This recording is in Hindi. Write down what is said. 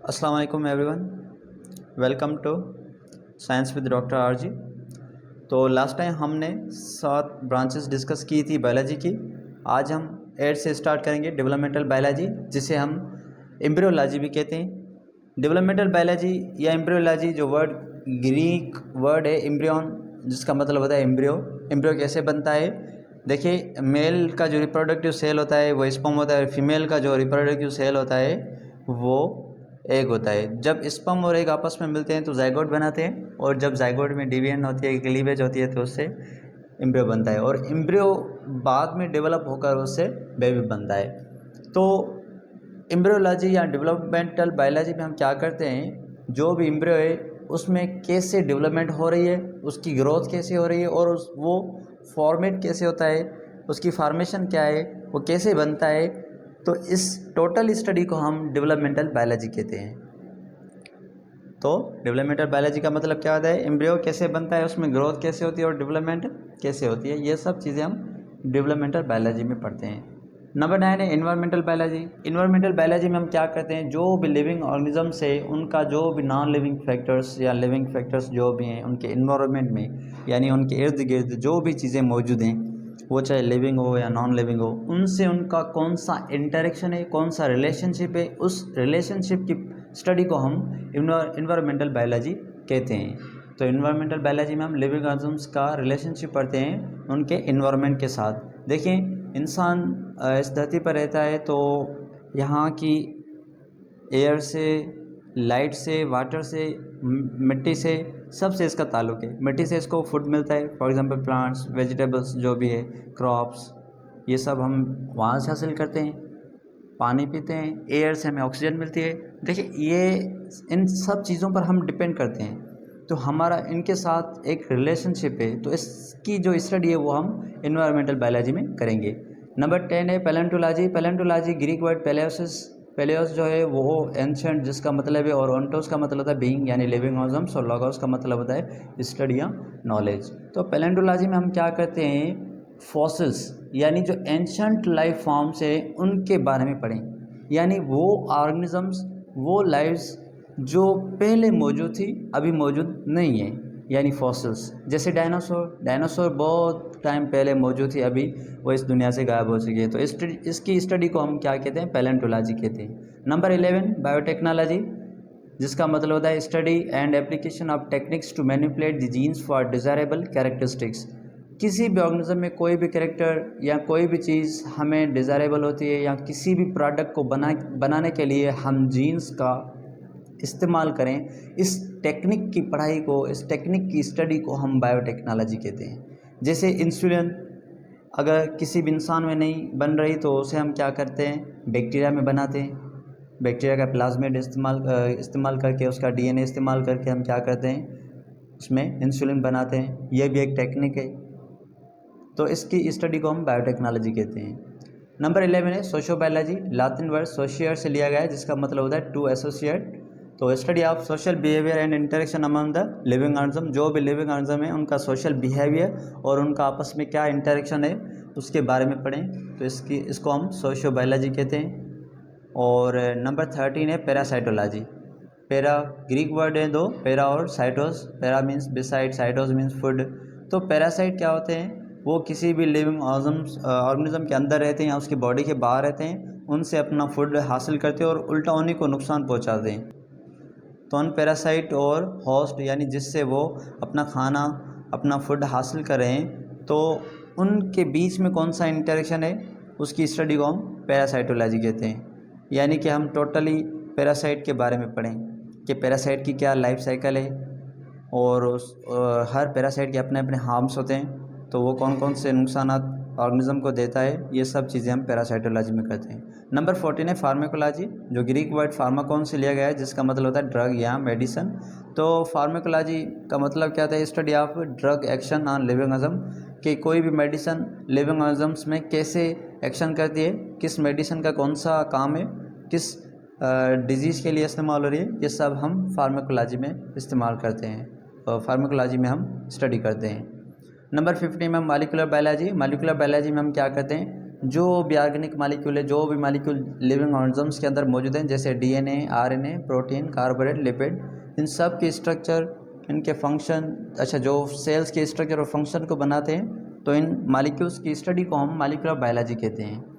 अस्सलाम वालेकुम everyone, welcome to science with doctor RG. तो लास्ट टाइम हमने 7 ब्रांचेस डिस्कस की थी बायोलॉजी की। आज हम 8 से स्टार्ट करेंगे डेवलपमेंटल बायोलॉजी, जिसे हम एम्ब्रियोलॉजी भी कहते हैं। डेवलपमेंटल बायोलॉजी या एम्ब्रियोलॉजी जो वर्ड ग्रीक वर्ड है एम्ब्रियन, जिसका मतलब होता है एम्ब्रियो। एम्ब्रियो कैसे बनता है? देखिए, मेल का जो रिप्रोडक्टिव सेल होता है वो स्पर्म होता है, फीमेल का जो रिप्रोडक्टिव सेल होता है वो एग होता है। जब स्पर्म और एग आपस में मिलते हैं तो जाइगोट बनाते हैं, और जब जाइगोट में डिवीजन होती है, क्लीवेज होती है, तो उससे एम्ब्रियो बनता है, और एम्ब्रियो बाद में डेवलप होकर उससे बेबी बनता है। तो एम्ब्रियोलॉजी या डेवलपमेंटल बायोलॉजी में हम क्या करते हैं, जो भी एम्ब्रियो है उसमें कैसे डेवलपमेंट हो रही है, उसकी ग्रोथ कैसे हो रही है, और वो फॉर्मेट कैसे होता है, उसकी फॉर्मेशन क्या है, वो कैसे बनता है। तो इस टोटल स्टडी को हम डेवलपमेंटल बायोलॉजी कहते हैं। तो डेवलपमेंटल बायोलॉजी का मतलब क्या होता है? एम्ब्रियो कैसे बनता है, उसमें ग्रोथ कैसे होती है और डेवलपमेंट कैसे होती है, ये सब चीज़ें हम डेवलपमेंटल बायोलॉजी में पढ़ते हैं। नंबर 9 है इन्वायरमेंटल बायोलॉजी। इन्वायरमेंटल बायोलॉजी में हम क्या करते हैं, जो भी लिविंग ऑर्गेनिजम्स है उनका जो भी नॉन लिविंग फैक्टर्स या लिविंग फैक्टर्स जो भी हैं उनके इन्वायरमेंट में, यानी उनके इर्द गिर्द जो भी चीज़ें मौजूद हैं, वो चाहे लिविंग हो या नॉन लिविंग हो, उनसे उनका कौन सा इंटरेक्शन है, कौन सा रिलेशनशिप है, उस रिलेशनशिप की स्टडी को हम इन्वायरमेंटल बायोलॉजी कहते हैं। तो इन्वायरमेंटल बायोलॉजी में हम लिविंग ऑर्गेनिजम्स का रिलेशनशिप पढ़ते हैं उनके इन्वायरमेंट के साथ। देखिए, इंसान इस धरती पर रहता है तो यहाँ की एयर से, लाइट से, वाटर से, मिट्टी से, सबसे इसका ताल्लुक़ है। मिट्टी से इसको फूड मिलता है, फॉर एग्जांपल प्लांट्स, वेजिटेबल्स जो भी है, क्रॉप्स, ये सब हम वहाँ से हासिल करते हैं। पानी पीते हैं, एयर से हमें ऑक्सीजन मिलती है। देखिए, ये इन सब चीज़ों पर हम डिपेंड करते हैं, तो हमारा इनके साथ एक रिलेशनशिप है। तो इसकी जो स्टडी है वो हम इन्वायरमेंटल बायोलॉजी में करेंगे। नंबर 10 है पैलेंटोलॉजी। पैलेंटोलॉजी ग्रीक वर्ड पैलेओसिस, पैलेओस जो है वो एंशंट जिसका मतलब है, और ओंटोस का मतलब होता है बीइंग यानी लिविंग ऑर्गेनिजम्स, और लॉगोस का मतलब होता है स्टडी या नॉलेज। तो पैलेंटोलॉजी में हम क्या करते हैं, फॉसिल्स यानी जो एंशंट लाइफ फॉर्म्स है उनके बारे में पढ़ें, यानी वो ऑर्गेनिजम्स, वो लाइव्स जो पहले मौजूद थी अभी मौजूद नहीं है, यानी फॉसिल्स। जैसे डायनासोर बहुत टाइम पहले मौजूद थी, अभी वो इस दुनिया से गायब हो चुकी है। तो इसकी स्टडी को हम क्या कहते हैं, पैलेंटोलॉजी कहते हैं। नंबर 11 बायोटेक्नोलॉजी, जिसका मतलब होता है study and application of techniques to manipulate the genes for desirable characteristics. किसी भी ऑर्गेनिज्म में कोई भी कैरेक्टर या कोई भी चीज़ हमें डिज़ायरेबल होती है, या किसी भी प्रोडक्ट को बनाने के लिए हम जीन्स का इस्तेमाल करें, इस टेक्निक की पढ़ाई को, इस टेक्निक की स्टडी को हम बायोटेक्नोलॉजी कहते हैं। जैसे इंसुलिन अगर किसी भी इंसान में नहीं बन रही तो उसे हम क्या करते हैं, बैक्टीरिया में बनाते हैं। बैक्टीरिया का प्लाज्मिड इस्तेमाल करके, उसका डीएनए इस्तेमाल करके हम क्या करते हैं, उसमें इंसुलिन बनाते हैं। यह भी एक टेक्निक है। तो इसकी स्टडी को हम बायोटेक्नोलॉजी कहते हैं। नंबर 11 है सोशियोबायोलॉजी। लातिन वर्ड सोशियर से लिया गया है, जिसका मतलब होता है टू एसोसिएट। तो study of social behaviour and interaction among the living organism, जो भी लिविंग ऑर्गेनिज्म है उनका सोशल बिहेवियर और उनका आपस में क्या इंटरेक्शन है उसके बारे में पढ़ें। तो इसको हम सोशियोबायोलॉजी कहते हैं। और नंबर 13 है पैरासाइटोलॉजी। पैरा ग्रीक वर्ड है दो, पैरा और sitos. Para means beside, sitos means food. तो पैरासाइट क्या होते हैं, वो किसी भी लिविंग ऑर्गेनिज्म के अंदर रहते हैं या उसकी बॉडी के बाहर रहते हैं, उनसे अपना फूड हासिल करते हैं और उल्टा उन्हीं को नुकसान पहुंचाते हैं। तो उन पैरासाइट और होस्ट यानी जिससे वो अपना खाना, अपना फूड हासिल कर रहे हैं, तो उनके बीच में कौन सा इंटरेक्शन है, उसकी स्टडी को हम पैरासाइटोलॉजी कहते हैं। यानी कि हम टोटली पैरासाइट के बारे में पढ़ें कि पैरासाइट की क्या लाइफ साइकिल है, और हर पैरासाइट के अपने अपने हार्म्स होते हैं, तो वो कौन कौन से नुकसान ऑर्गेनिज्म को देता है, ये सब चीज़ें हम पैरासाइटोलॉजी में करते हैं। नंबर 14 है फार्माकोलॉजी, जो ग्रीक वर्ड फार्माकोन से लिया गया है, जिसका मतलब होता है ड्रग या मेडिसिन। तो फार्माकोलॉजी का मतलब क्या होता है, study of drug action on living organism, कि कोई भी मेडिसिन लिविंग ऑर्गेनिज्म्स में कैसे एक्शन करती है, किस मेडिसिन का कौन सा काम है, किस डिजीज़ के लिए इस्तेमाल हो रही है, ये सब हम फार्माकोलॉजी में इस्तेमाल करते हैं, और फार्माकोलॉजी में हम स्टडी करते हैं। नंबर 15 में मॉलिक्यूलर बायोलॉजी। मॉलिक्यूलर बायोलॉजी में हम क्या करते हैं, जो भी ऑर्गेनिक मालिक्यूल है, जो भी मालिक्यूल लिविंग ऑर्गेनिजम्स के अंदर मौजूद हैं, जैसे DNA, RNA, protein, carbohydrate, lipid, इन सब के स्ट्रक्चर, इनके फंक्शन, अच्छा जो सेल्स के स्ट्रक्चर और फंक्शन को बनाते हैं, तो इन मालिक्यूल्स की स्टडी को हम मॉलिक्यूलर बायोलॉजी कहते हैं।